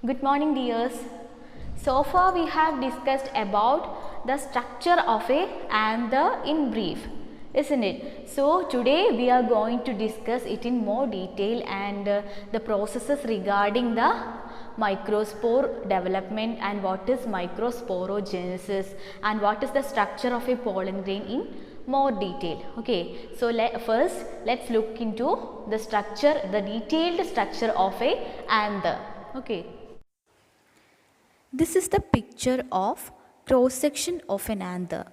Good morning dears. So far we have discussed about the structure of a anther in brief, isn't it? So today we are going to discuss it in more detail and the processes regarding the microspore development and what is microsporogenesis and what is the structure of a pollen grain in more detail. Okay, so first let's look into the structure, the detailed structure of a anther. Okay. This is the picture of cross section of an anther.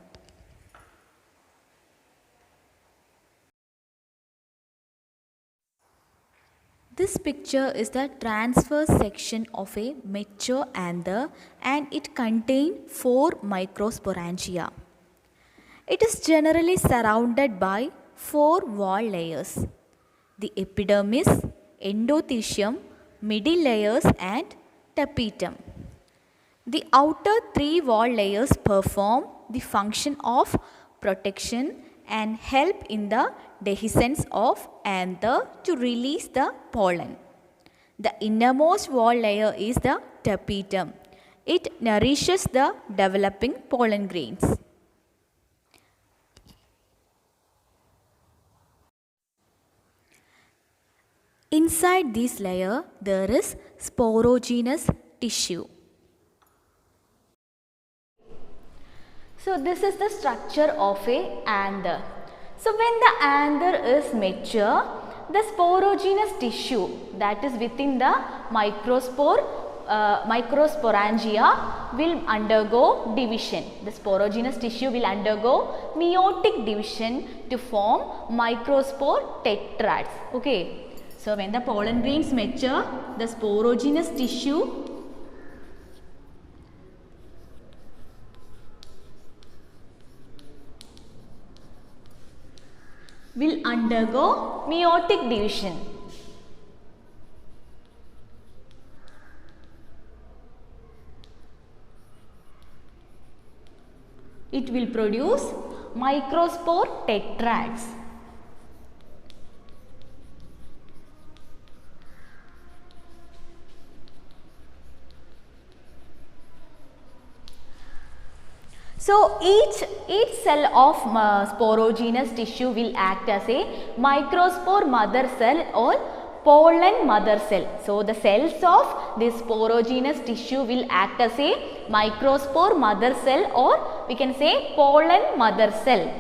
This picture is the transverse section of a mature anther and it contains 4 microsporangia. It is generally surrounded by 4 wall layers: the epidermis, endothecium, middle layers and tapetum. The outer 3 wall layers perform the function of protection and help in the dehiscence of anther to release the pollen. The innermost wall layer is the tapetum. It nourishes the developing pollen grains. Inside this layer, there is sporogenous tissue. So this is the structure of a anther. So when the anther is mature, the sporogenous tissue that is within the microsporangia will undergo division. The sporogenous tissue will undergo meiotic division to form microspore tetrads. Okay. So when the pollen grains mature, the sporogenous tissue will undergo meiotic division. It will produce microspore tetrads. So each cell of sporogenous tissue will act as a microspore mother cell or pollen mother cell. So the cells of this sporogenous tissue will act as a microspore mother cell or we can say pollen mother cell.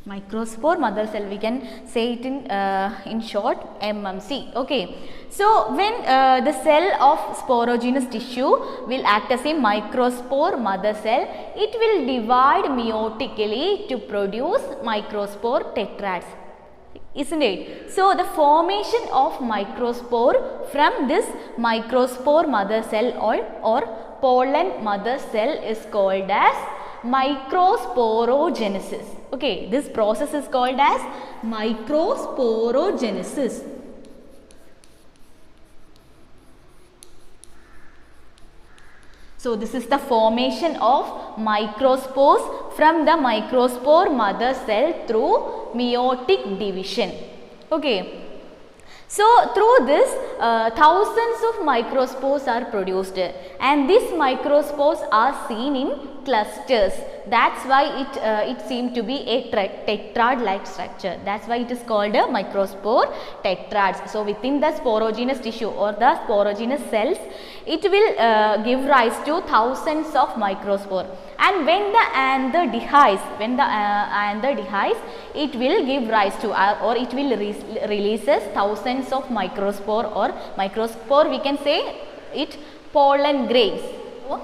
Microspore mother cell, we can say it in short MMC. Okay. So when the cell of sporogenous tissue will act as a microspore mother cell, it will divide meiotically to produce microspore tetrads, isn't it? So the formation of microspore from this microspore mother cell or pollen mother cell is called as microsporogenesis. Okay, this process is called as microsporogenesis. So this is the formation of microspores from the microspore mother cell through meiotic division. Okay. So through this thousands of microspores are produced and these microspores are seen in clusters. That's why it seemed to be a tetrad like structure. That's why it is called a microspore tetrads. So within the sporogenous tissue or the sporogenous cells, it will give rise to thousands of microspore. And when the anther dehisces, it will give rise to or it will releases thousands of microspore or microspore, we can say it pollen grains. So,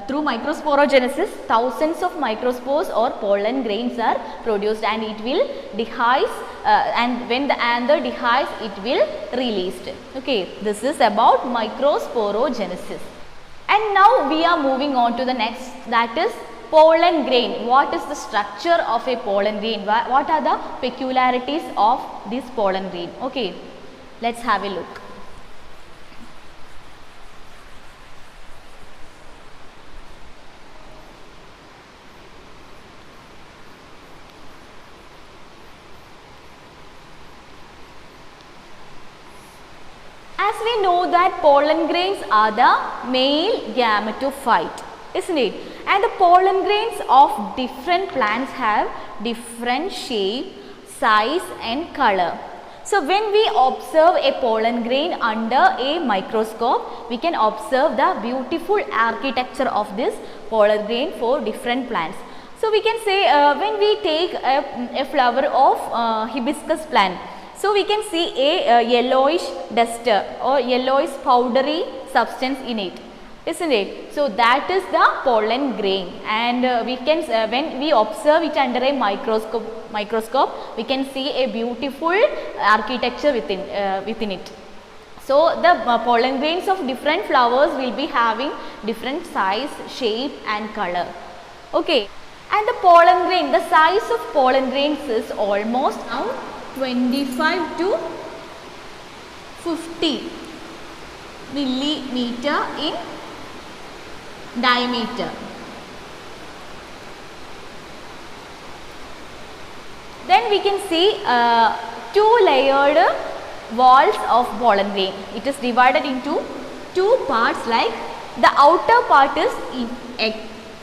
through microsporogenesis, thousands of microspores or pollen grains are produced and it will dehisce and when the anther dehisces, it will released. Okay, this is about microsporogenesis. And now we are moving on to the next, that is pollen grain. What is the structure of a pollen grain? What are the peculiarities of this pollen grain? Okay. Let's have a look. As we know that pollen grains are the male gametophyte, isn't it? And the pollen grains of different plants have different shape, size and color. So when we observe a pollen grain under a microscope, we can observe the beautiful architecture of this pollen grain for different plants. So we can say when we take a flower of hibiscus plant, so we can see a yellowish duster or yellowish powdery substance in it, isn't it? So that is the pollen grain, and we can when we observe it under a microscope, we can see a beautiful architecture within it. So the pollen grains of different flowers will be having different size, shape and color. Okay, and the pollen grain, the size of pollen grains is almost now 25 to 50 millimeter in diameter. Then we can see two layered walls of pollen grain. It is divided into two parts, like the outer part is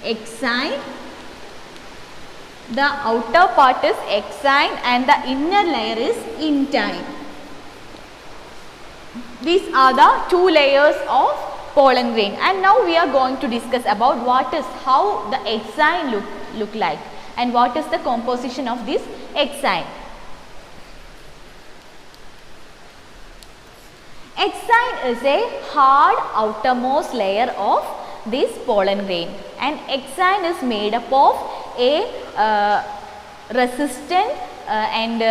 exine. The outer part is exine and the inner layer is intine. These are the two layers of pollen grain, and now we are going to discuss about how the exine look like and what is the composition of this exine. Exine is a hard outermost layer of this pollen grain, and exine is made up of a resistant and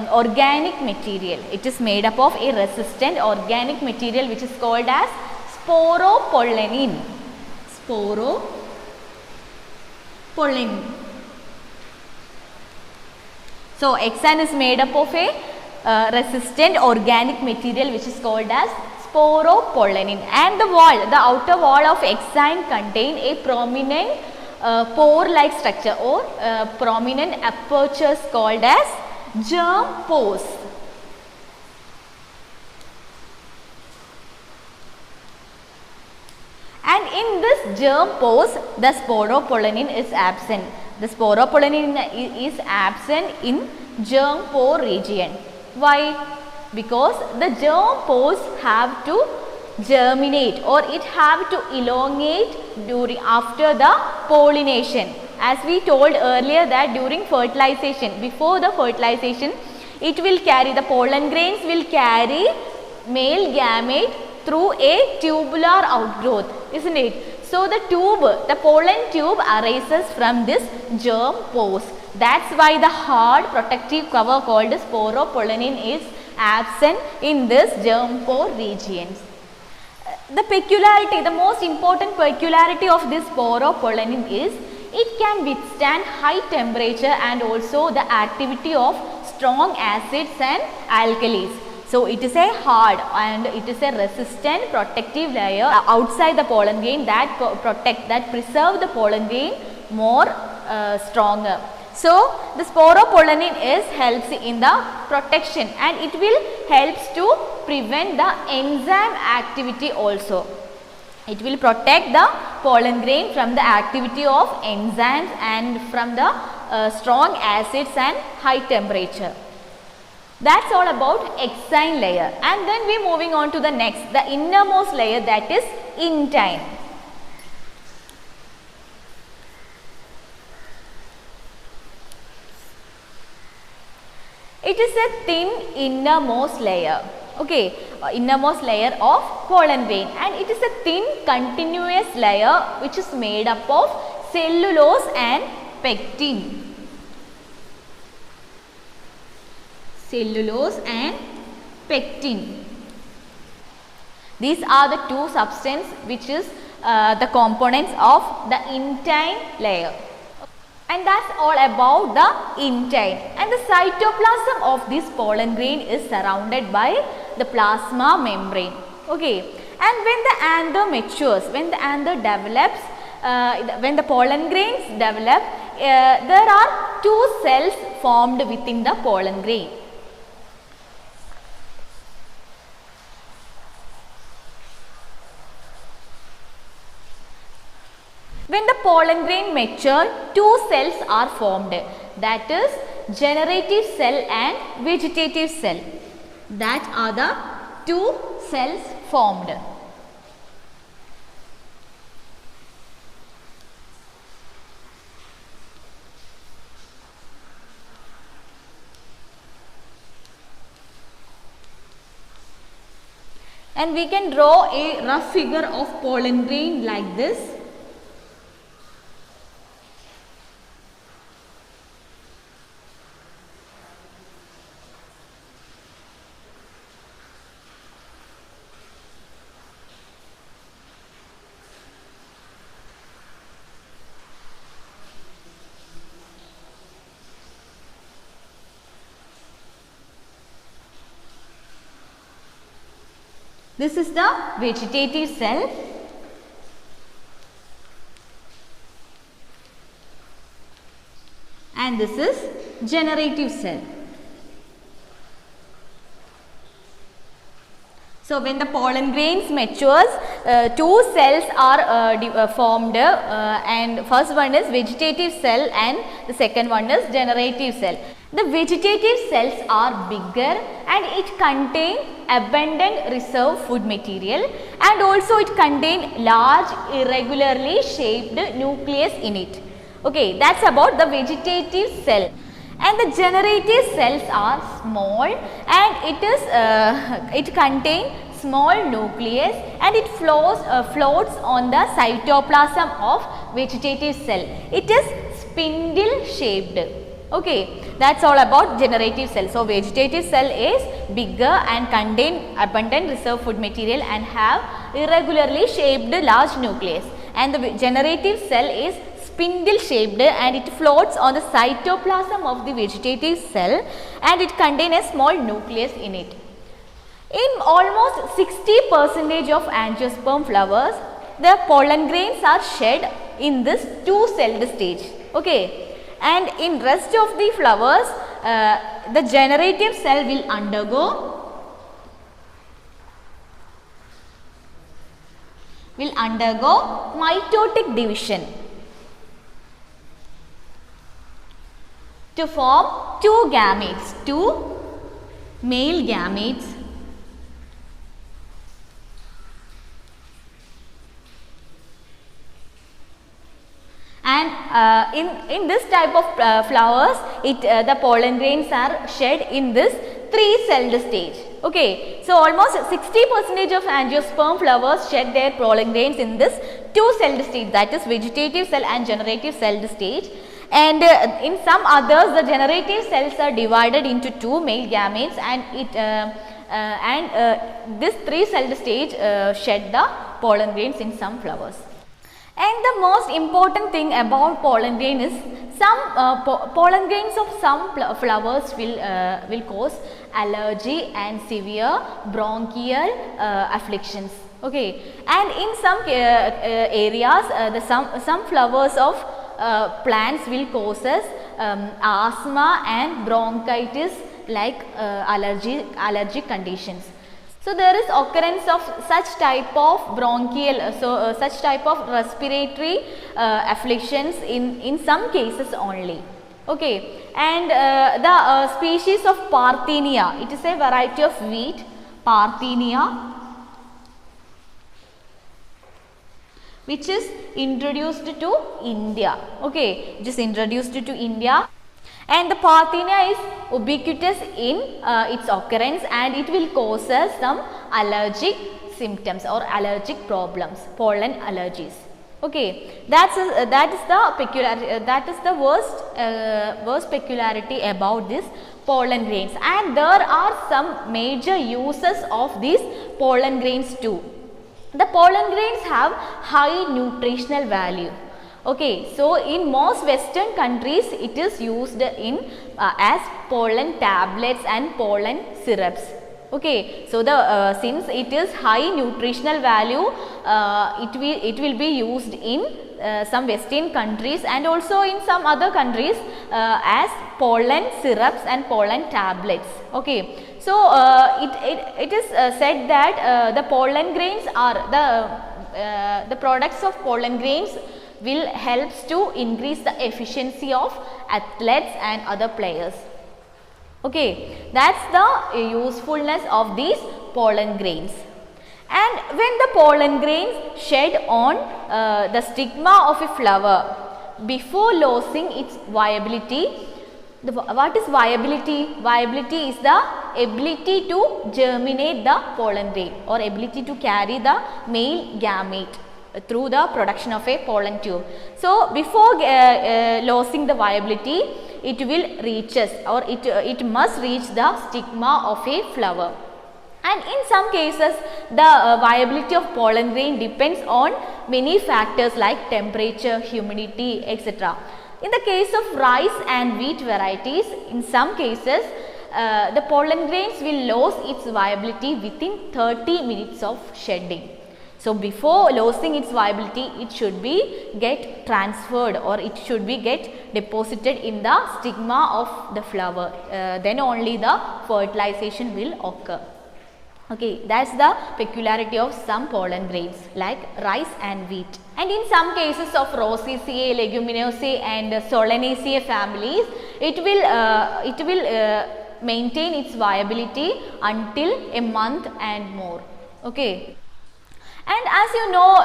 organic material. It is made up of a resistant organic material which is called as sporopollenin. Sporopollenin. So exine is made up of a resistant organic material which is called as sporopollenin, and the outer wall of exine contain a prominent pore-like structure or prominent apertures called as germ pores. And in this germ pores, the sporopollenin is absent. The sporopollenin is absent in germ pore region. Why? Because the germ pores have to germinate, or it have to elongate after the pollination. As we told earlier that during fertilization, before the fertilization, the pollen grains will carry male gamete through a tubular outgrowth, isn't it? So the pollen tube arises from this germ pores. That's why the hard protective cover called sporopollenin is absent in this germ pore regions. The most important peculiarity of this sporopollenin is it can withstand high temperature and also the activity of strong acids and alkalis. So it is a hard and it is a resistant protective layer outside the pollen grain that preserve the pollen grain more stronger. So the sporopollenin helps in the protection, and it will helps to prevent the enzyme activity also. It will protect the pollen grain from the activity of enzymes and from the strong acids and high temperature. That's all about exine layer, and then we are moving on to the next, the innermost layer, that is intine. It is a thin innermost layer, okay, innermost layer of pollen grain, and it is a thin continuous layer which is made up of cellulose and pectin. Cellulose and pectin. These are the two substances which is the components of the intine layer. And that's all about the intine. And the cytoplasm of this pollen grain is surrounded by the plasma membrane. Okay, and when the anther matures, when the anther develops, when the pollen grains develop, there are two cells formed within the pollen grain. When the pollen grain mature, two cells are formed, that is generative cell and vegetative cell. That are the two cells formed. And we can draw a rough figure of pollen grain like this. This is the vegetative cell, and this is generative cell. So, when the pollen grains matures, two cells are formed, and first one is vegetative cell and the second one is generative cell. The vegetative cells are bigger and it contain abundant reserve food material, and also it contain large irregularly shaped nucleus in it. Okay, that's about the vegetative cell. And the generative cells are small and it contains small nucleus and it floats on the cytoplasm of vegetative cell. It is spindle shaped. Okay, that's all about generative cell. So, vegetative cell is bigger and contain abundant reserve food material and have irregularly shaped large nucleus, and the generative cell is spindle shaped and it floats on the cytoplasm of the vegetative cell and it contains a small nucleus in it. In almost 60% of angiosperm flowers, the pollen grains are shed in this two-celled stage. Okay. And in rest of the flowers, the generative cell will undergo mitotic division to form two gametes, two male gametes, and in this type of flowers, the pollen grains are shed in this three-celled stage. Okay, so almost 60% of angiosperm flowers shed their pollen grains in this two-celled stage, that is vegetative cell and generative celled stage. And in some others, the generative cells are divided into two male gametes, and this three-celled stage shed the pollen grains in some flowers. And the most important thing about pollen grain is some pollen grains of some flowers will cause allergy and severe bronchial afflictions. Okay, and in some areas, some flowers of plants will causes asthma and bronchitis like allergic conditions. So, there is occurrence of such type of bronchial, such type of respiratory afflictions in some cases only. Okay, and the species of Parthenia, it is a variety of wheat, Parthenia, which is introduced to India. Okay, it is introduced to India. And the Parthenia is ubiquitous in its occurrence, and it will cause us some allergic symptoms or allergic problems, pollen allergies. Okay, that is the worst peculiarity about this pollen grains, and there are some major uses of these pollen grains too. The pollen grains have high nutritional value. Okay, so in most Western countries, it is used in as pollen tablets and pollen syrups. Okay, so the since it is high nutritional value, it will be used in some western countries and also in some other countries as pollen syrups and pollen tablets. Okay, so it is said that the pollen grains are the products of pollen grains will helps to increase the efficiency of athletes and other players. Okay, that's the usefulness of these pollen grains. And when the pollen grains shed on the stigma of a flower before losing its viability, what is viability? Viability is the ability to germinate the pollen grain or ability to carry the male gamete through the production of a pollen tube. So, before losing the viability, it will reaches or it must reach the stigma of a flower. And in some cases, the viability of pollen grain depends on many factors like temperature, humidity, etc. In the case of rice and wheat varieties, in some cases, the pollen grains will lose its viability within 30 minutes of shedding. So, before losing its viability, it should be get transferred or it should be get deposited in the stigma of the flower. Then only the fertilization will occur. Okay, that's the peculiarity of some pollen grains like rice and wheat. And in some cases of Rosaceae, Leguminosae and Solanaceae families, it will maintain its viability until a month and more. Okay. And as you know,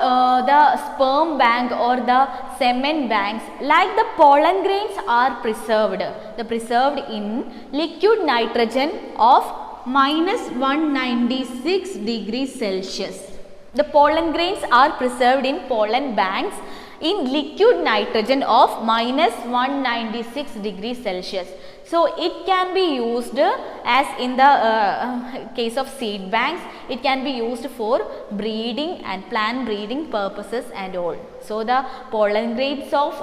the sperm bank or the semen banks like the pollen grains are preserved. They are preserved in liquid nitrogen of -196 degrees Celsius. The pollen grains are preserved in pollen banks in liquid nitrogen of -196 degrees Celsius. So, it can be used as in the case of seed banks, it can be used for breeding and plant breeding purposes and all. So, the pollen grains of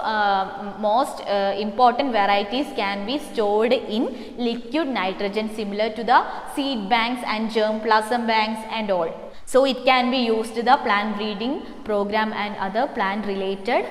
most important varieties can be stored in liquid nitrogen similar to the seed banks and germplasm banks and all. So, it can be used the plant breeding program and other plant related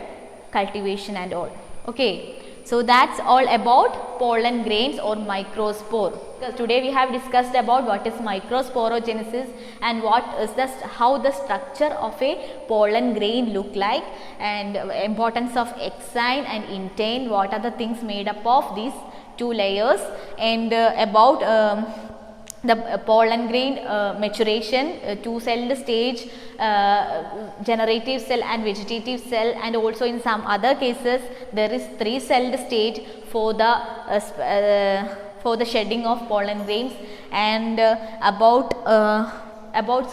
cultivation and all. Okay. So, that's all about pollen grains or microspore. Today we have discussed about what is microsporogenesis and what is how the structure of a pollen grain look like, and importance of exine and intine, what are the things made up of these two layers, and about the pollen grain maturation, two-celled stage, generative cell and vegetative cell, and also in some other cases there is three-celled stage for the shedding of pollen grains, and about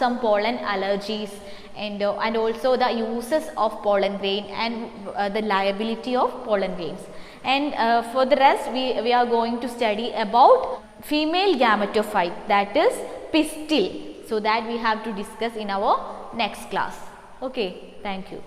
some pollen allergies, and also the uses of pollen grain and the liability of pollen grains. And for the rest we are going to study about female gametophyte, that is pistil. So, that we have to discuss in our next class. Okay, thank you.